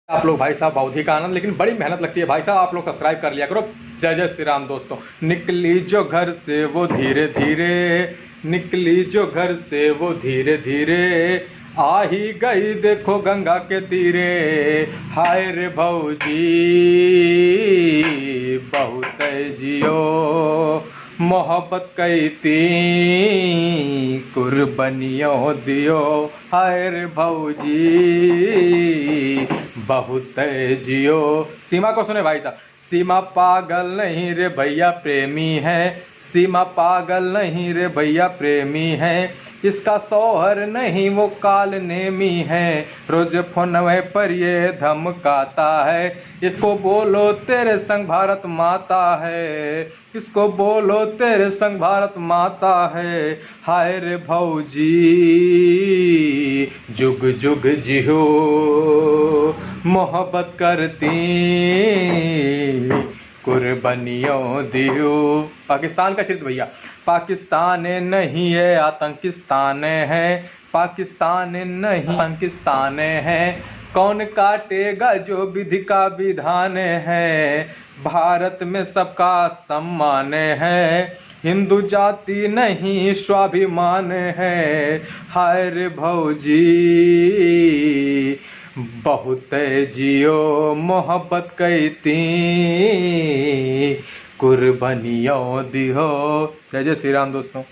आप लोग भाई साहब बहुत ही का आनंद, लेकिन बड़ी मेहनत लगती है भाई साहब। आप लोग सब्सक्राइब कर लिया करो। जय जय श्री राम दोस्तों। निकली जो घर से वो धीरे धीरे, निकली जो घर से वो धीरे धीरे, आ ही गई देखो गंगा के तीरे। हाय रे भौजी बहुत जियो, मोहब्बत कई ती कुर्बनियों दियो। हाय रे भौजी बहुत जियो। सीमा को सुने भाई साहब। सीमा पागल नहीं रे भैया प्रेमी है, सीमा पागल नहीं रे भैया प्रेमी है। इसका शौहर नहीं वो काल नेमी है, रोज फोनवे पर ये धमकाता है। इसको बोलो तेरे संग भारत माता है, इसको बोलो तेरे संग भारत माता है। हाय रे भौजी जुग जुग जियो, मोहब्बत करती कुर्बानियों दियो। पाकिस्तान का चित्र भैया। पाकिस्तान नहीं है आतंकिस्तान है, पाकिस्तान नहीं आतंकिस्तान है। कौन काटेगा जो विधि का विधान है, भारत में सबका सम्मान है। हिंदू जाति नहीं स्वाभिमान है। हाय रे भौजी बहुत जियो, मोहब्बत कैती कुर्बानियों दियो। जय जय श्री राम दोस्तों।